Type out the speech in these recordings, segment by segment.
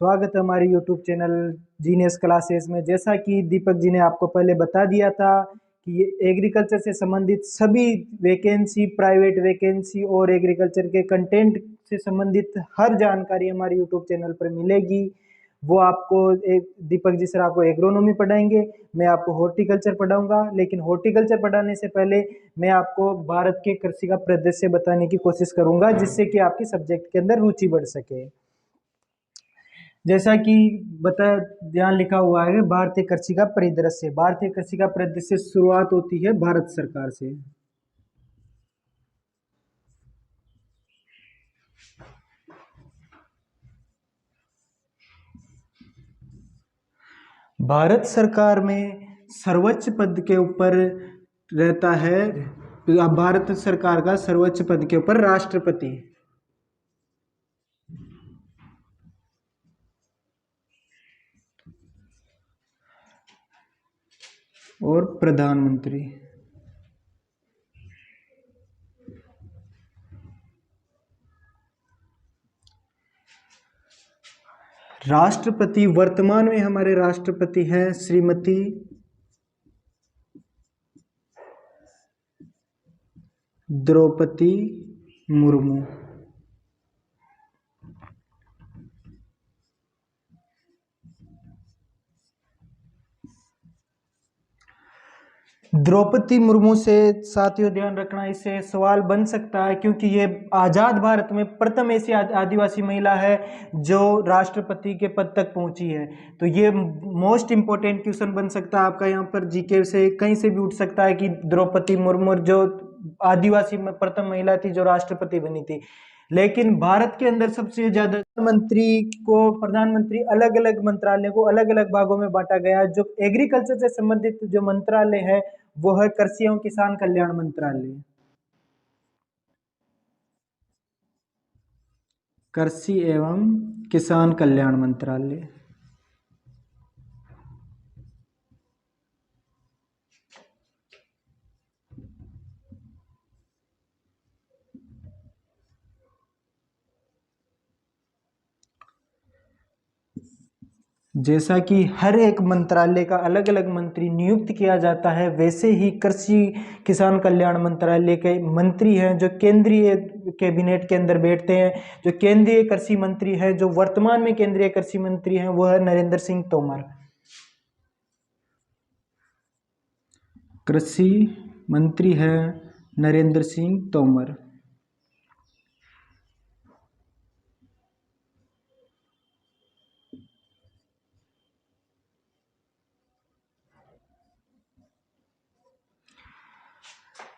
स्वागत है हमारे YouTube चैनल जीनियस क्लासेस में। जैसा कि दीपक जी ने आपको पहले बता दिया था कि ये एग्रीकल्चर से संबंधित सभी वैकेंसी, प्राइवेट वैकेंसी और एग्रीकल्चर के कंटेंट से संबंधित हर जानकारी हमारे YouTube चैनल पर मिलेगी। वो आपको दीपक जी सर आपको एग्रोनॉमी पढ़ाएंगे, मैं आपको हॉर्टिकल्चर पढ़ाऊंगा। लेकिन हॉर्टिकल्चर पढ़ाने से पहले मैं आपको भारत के कृषि का परिदृश्य बताने की कोशिश करूंगा, जिससे कि आपकी सब्जेक्ट के अंदर रुचि बढ़ सके। जैसा कि बता यहाँ लिखा हुआ है, भारतीय कृषि का परिदृश्य। भारतीय कृषि का परिदृश्य शुरुआत होती है भारत सरकार से। भारत सरकार में सर्वोच्च पद के ऊपर रहता है, भारत सरकार का सर्वोच्च पद के ऊपर राष्ट्रपति और प्रधानमंत्री। राष्ट्रपति वर्तमान में हमारे राष्ट्रपति हैं श्रीमती द्रौपदी मुर्मू। द्रौपदी मुर्मू से साथियों ध्यान रखना, इससे सवाल बन सकता है क्योंकि ये आजाद भारत में प्रथम ऐसी आदिवासी महिला है जो राष्ट्रपति के पद तक पहुंची है। तो ये मोस्ट इंपोर्टेंट क्वेश्चन बन सकता है आपका, यहाँ पर जीके से कहीं से भी उठ सकता है कि द्रौपदी मुर्मू जो आदिवासी में प्रथम महिला थी जो राष्ट्रपति बनी थी। लेकिन भारत के अंदर सबसे ज्यादा प्रधानमंत्री अलग अलग मंत्रालय को अलग अलग भागों में बांटा गया। जो एग्रीकल्चर से संबंधित जो मंत्रालय है वो है कृषि एवं किसान कल्याण मंत्रालय। कृषि एवं किसान कल्याण मंत्रालय। जैसा कि हर एक मंत्रालय का अलग अलग मंत्री नियुक्त किया जाता है, वैसे ही कृषि किसान कल्याण मंत्रालय के मंत्री हैं जो केंद्रीय कैबिनेट के अंदर बैठते हैं। जो केंद्रीय कृषि मंत्री है, जो वर्तमान में केंद्रीय कृषि मंत्री हैं, वो है नरेंद्र सिंह तोमर। कृषि मंत्री है नरेंद्र सिंह तोमर।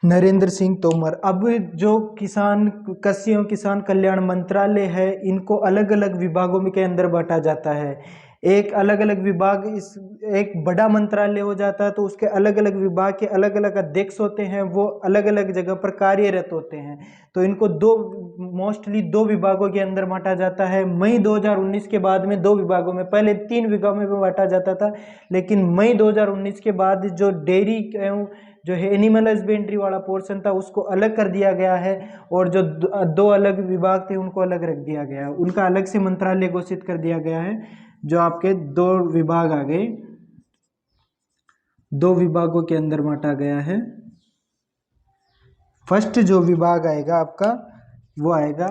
नरेंद्र सिंह तोमर। अब जो कृषि एवं किसान कल्याण मंत्रालय है, इनको अलग अलग विभागों में के अंदर बांटा जाता है। एक अलग अलग विभाग एक बड़ा मंत्रालय हो जाता है तो उसके अलग अलग विभाग के अलग अलग अध्यक्ष होते हैं, वो अलग अलग जगह पर कार्यरत होते हैं। तो इनको मोस्टली दो विभागों के अंदर बांटा जाता है। मई 2019 के बाद में दो विभागों में, पहले 3 विभागों में बांटा जाता था, लेकिन मई 2019 के बाद जो डेयरी एवं जो है एनिमल हस्बेंड्री वाला पोर्शन था उसको अलग कर दिया गया है, और जो दो अलग विभाग थे उनको अलग रख दिया गया है, उनका अलग से मंत्रालय घोषित कर दिया गया है। जो आपके दो विभाग आ गए, दो विभागों के अंदर बांटा गया है। फर्स्ट जो विभाग आएगा आपका वो आएगा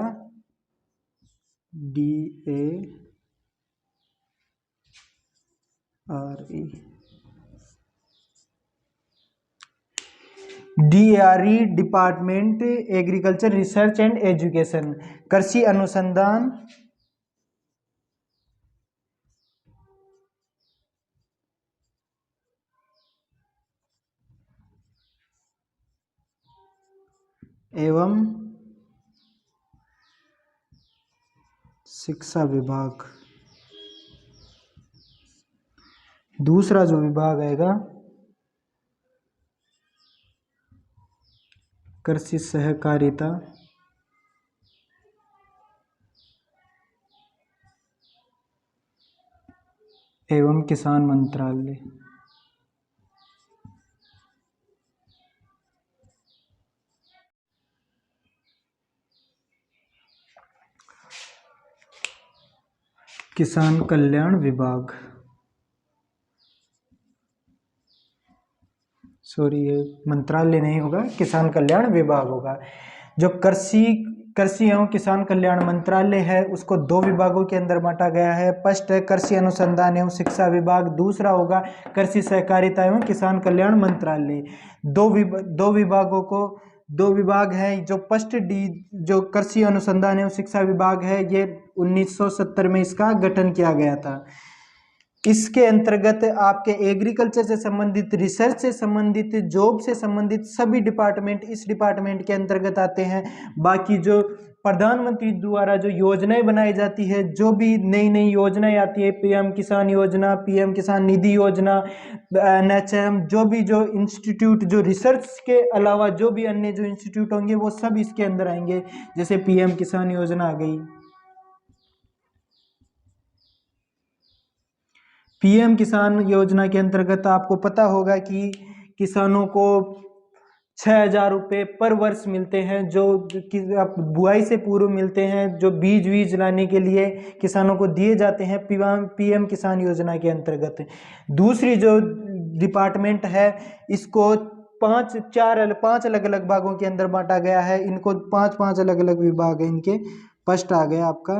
DARE department agriculture research and education, कृषि अनुसंधान एवं शिक्षा विभाग। दूसरा जो विभाग आएगा कृषि सहकारिता एवं किसान मंत्रालय। किसान कल्याण विभाग, सॉरी ये मंत्रालय नहीं होगा, किसान कल्याण विभाग होगा। जो कृषि कृषि एवं किसान कल्याण मंत्रालय है उसको दो विभागों के अंदर बांटा गया है। फर्स्ट है कृषि अनुसंधान एवं शिक्षा विभाग, दूसरा होगा कृषि सहकारिता एवं किसान कल्याण मंत्रालय। दो विभाग हैं। जो फर्स्ट डी जो कृषि अनुसंधान एवं शिक्षा विभाग है, ये 1970 में इसका गठन किया गया था। इसके अंतर्गत आपके एग्रीकल्चर से संबंधित, रिसर्च से संबंधित, जॉब से संबंधित सभी डिपार्टमेंट इस डिपार्टमेंट के अंतर्गत आते हैं। बाकी जो प्रधानमंत्री द्वारा जो योजनाएं बनाई जाती है, जो भी नई नई योजनाएं आती है, पीएम किसान योजना, पीएम किसान निधि योजना, एनएचएम, जो इंस्टीट्यूट जो रिसर्च के अलावा जो भी अन्य जो इंस्टीट्यूट होंगे वो सब इसके अंदर आएंगे। जैसे पीएम किसान योजना आ गई। पीएम किसान योजना के अंतर्गत आपको पता होगा कि किसानों को 6,000 रुपये पर वर्ष मिलते हैं, जो बुआई से पूर्व मिलते हैं, जो बीज लाने के लिए किसानों को दिए जाते हैं पीएम किसान योजना के अंतर्गत। दूसरी जो डिपार्टमेंट है, इसको पांच अलग अलग भागों के अंदर बांटा गया है। इनको पांच अलग अलग विभाग है इनके। फर्स्ट आ गया आपका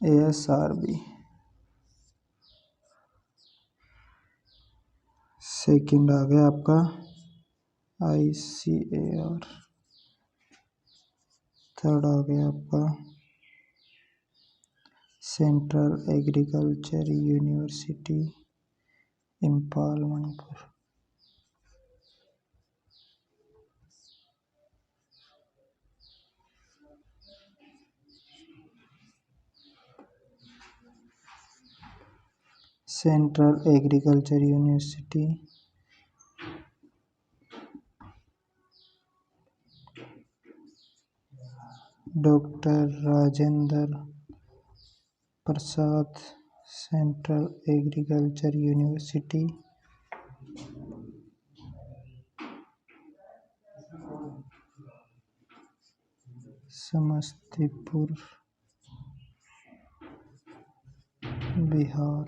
ASRB, सेकंड आ गया आपका ICAR, थर्ड आ गया आपका central agriculture university Imphal Manipur. Central agriculture university doctor Rajendra Prasad, central agriculture university Samastipur Bihar.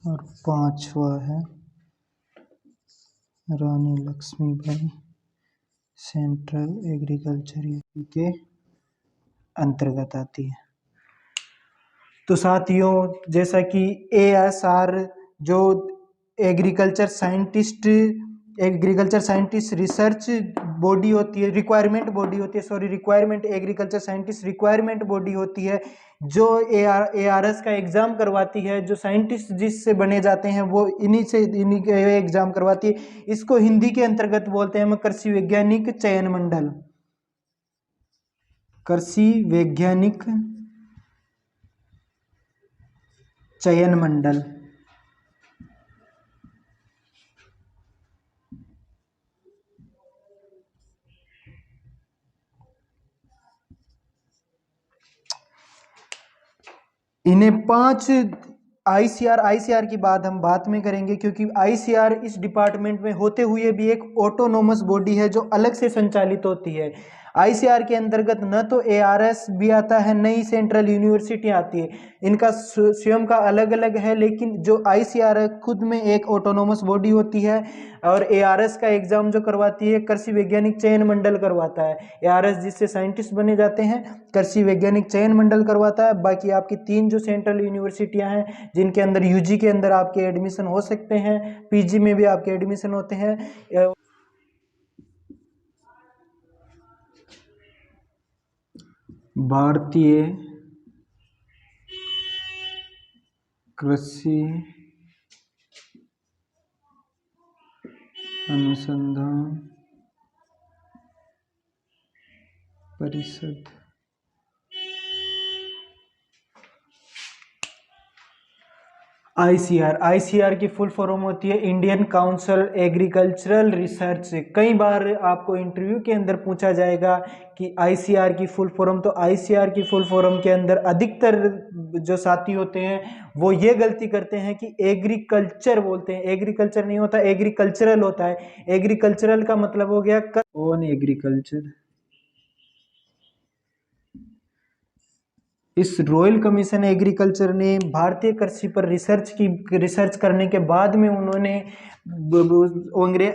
और पांचवा है Rani Lakshmibai, central agriculture university के अंतर्गत आती है। तो साथियों, जैसा कि ASR जो एग्रीकल्चर साइंटिस्ट रिसर्च बॉडी होती है, requirement agriculture scientist requirement body होती है, जो ARS का एग्जाम करवाती है। जो साइंटिस्ट जिससे बने जाते हैं वो इन्हीं के एग्जाम करवाती है। इसको हिंदी के अंतर्गत बोलते हैं कृषि वैज्ञानिक चयन मंडल। कृषि वैज्ञानिक चयन मंडल। इन्हें 5 आईसीआर की बात हम बाद में करेंगे, क्योंकि आईसीआर इस डिपार्टमेंट में होते हुए भी एक ऑटोनोमस बॉडी है जो अलग से संचालित होती है। आईसीआर के अंतर्गत न तो ARS भी आता है, न ही सेंट्रल यूनिवर्सिटी आती है। इनका स्वयं का अलग अलग है, लेकिन जो आईसीआर है खुद में एक ऑटोनोमस बॉडी होती है। और ARS का एग्जाम जो करवाती है कृषि वैज्ञानिक चयन मंडल करवाता है। ARS जिससे साइंटिस्ट बने जाते हैं, कृषि वैज्ञानिक चयन मंडल करवाता है। बाकी आपकी 3 जो सेंट्रल यूनिवर्सिटियां हैं जिनके अंदर UG के अंदर आपके एडमिशन हो सकते हैं, PG में भी आपके एडमिशन होते हैं। भारतीय कृषि अनुसंधान परिषद, आईसीआर, आईसीआर की फुल फॉर्म होती है इंडियन काउंसिल एग्रीकल्चरल रिसर्च। कई बार आपको इंटरव्यू के अंदर पूछा जाएगा कि आईसीआर की फुल फॉर्म, तो आईसीआर की फुल फॉर्म के अंदर अधिकतर जो साथी होते हैं वो ये गलती करते हैं कि एग्रीकल्चर बोलते हैं। एग्रीकल्चर नहीं होता, एग्रीकल्चरल होता है। एग्रीकल्चरल का मतलब हो गया ऑन एग्रीकल्चर। इस रॉयल कमीशन एग्रीकल्चर ने भारतीय कृषि पर रिसर्च करने के बाद में उन्होंने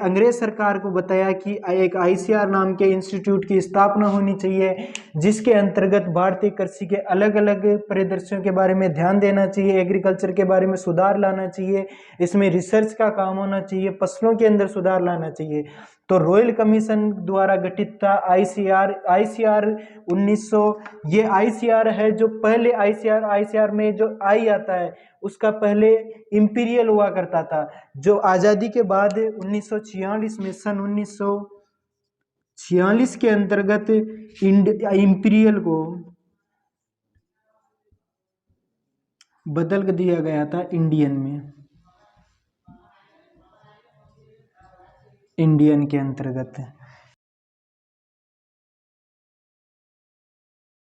अंग्रेज सरकार को बताया कि एक आईसीआर नाम के इंस्टीट्यूट की स्थापना होनी चाहिए, जिसके अंतर्गत भारतीय कृषि के अलग अलग परिदृश्यों के बारे में ध्यान देना चाहिए, एग्रीकल्चर के बारे में सुधार लाना चाहिए, इसमें रिसर्च का काम होना चाहिए, फसलों के अंदर सुधार लाना चाहिए। तो रॉयल कमीशन द्वारा गठित था आईसीआर। आईसीआर 1900, ये आईसीआर है जो पहले आईसीआर, आईसीआर में जो आई आता है उसका पहले इंपीरियल हुआ करता था। जो आज़ादी के बाद 1946 में, सन 1946 के अंतर्गत इंपीरियल को बदल दिया गया था इंडियन में, इंडियन के अंतर्गत।